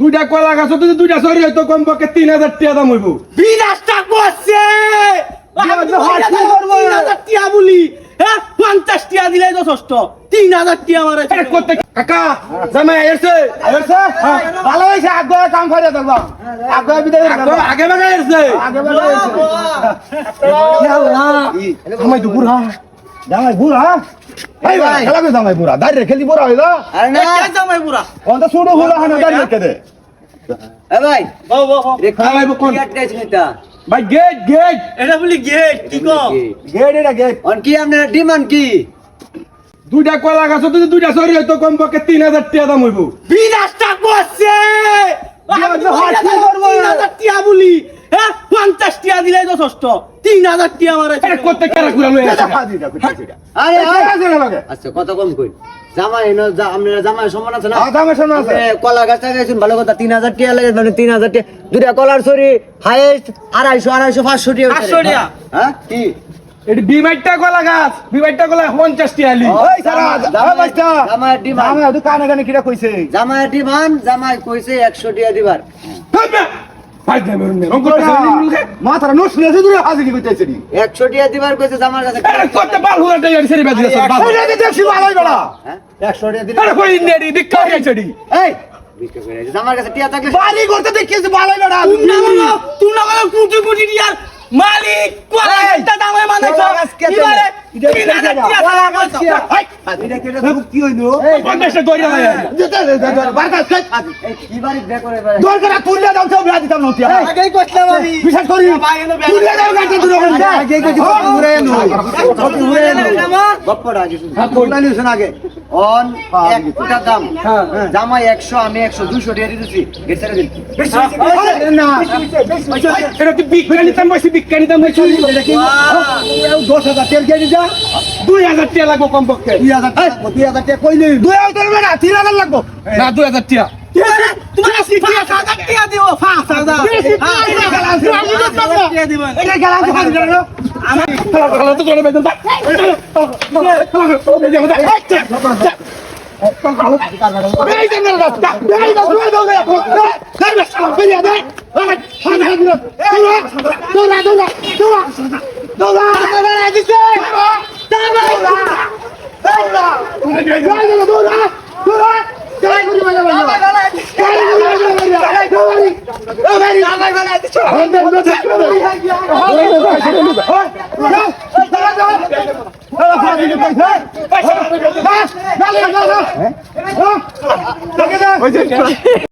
দুইটা কলা গাছ যদি দুইটা সরি হইতো কমপক্ষে 3000 টাকা দাম হইব। বিনাশটা করছে 3000 টিয়া বলি, হ্যাঁ 50 টিয়া দিলে যথেষ্ট, 3000 টিয়া মারে আরে করতে কাকা জামাই আইছে ভালো হইছে আগে কাম করে দেব আগে বিদায় আগে ভাগে আইছে আগে ভালো হইছে জামাই দুপুর হা জামাই বুড়া এই ভাই খেলা কই জামাই বুড়া দাঁড়িয়ে খেলি বুড়া হইলো আরে না জামাই পুরা কোনটা শুরু হলো হানা দাঁড়িয়ে কেদে এ ভাই বাও বাও রে ভাই কোন গেট এটা ভাই গেট গেট এটা বলি গেট কি কো গেট এটা গেট অন কি আপনার ডিমান্ড কি? দুইটা কলা গাছ যদি দুইটা সরি হইতো কমপক্ষে 3000 টাকা দাম হইব। বিনাশটা করছে 3000 টিয়া বলি, হ্যাঁ 50 টিয়া দিলে যথেষ্ট, 3000 টিয়া মারে আরে করতে কারা কুড়া লই আসে আরে আরে লাগে আচ্ছা কত কম কই জামাই এনো আপনারা জামাই সমান আছে না? জামাই সমান আছে। আপনি কলা গাছ লাগাইছেন ভালো কথা, 3000 টিয়া লাগে মানে 3000 টিয়া দুইটা কলার ছড়ি হাইয়েস্ট 250 500 টিয়া 500 টিয়া। হ্যাঁ কি এটি বিমাইটটা কলা গাছ বিমাইটটা কলা 50 টাকা লি ওই সারা বাচ্চা জামাই ডিমান্ড আমি আদু কানে কানে কিরা কইছে জামাই ডিমান্ড জামাই কইছে 100 টিয়া দিবার। ভাই জামাই মেরন মাথার নষ্ট নিয়ে দূরে হাজিরি কইতেছে নি 100 টিয়া দিবার কইছে জামার কাছে। আরে করতে বাল হুলা টাকা সেরি বাজি বাল ওই যে দেখছি ভালোই বড়া হ্যাঁ 100 টিয়া দিলে আরে কই নেডি দিক্কা গেছড়ি এই বিক্রি করে দিছে। জামার কাছে টিয়া থাকলে বাড়ি করতে দেখেছি ভালোই বড়া তুই না বলো কোটি কোটি টিয়ার মালিক কলা গাছটা দামে মানাইছো এবারে 3000 টিয়া কি হইলো 50 দইরা ভাই এই কি বাড়ি বে করে এবারে দরকার তুললে দাও সব রাজি দাম নতিয়া আগেই কইছিলাম আমি বিশ্বাস করি তুললে দাও গাড়ি দূরে করে আগেই কইছি ঘুরে এনো ঘুরে এনো গপ্পটা আগে শুন তুলানি শুন আগে অন একটা দাম জামাই 100 আমি 100 200 টিয়া দিতেছি গেট ছেড়ে দিন না এটা কি বিজ্ঞানী দাম বসে বিজ্ঞানী দাম বসে 10,000 তেল কেজি যা 2000 টাকা লাগবে কমপক্ষে 2000 টাকা কইলি 2000 না 3000 লাগবো না 2000 টাকা তোমার 5000 টিয়া দিব 5000 টিয়া দিবেন এটা গেল আমি হাজির করো খেলা তো করে বেদন এই যে না রাস্তা এই না দূরে দাও এই না সালা বেরিয়ে দে দৌড়া দিছে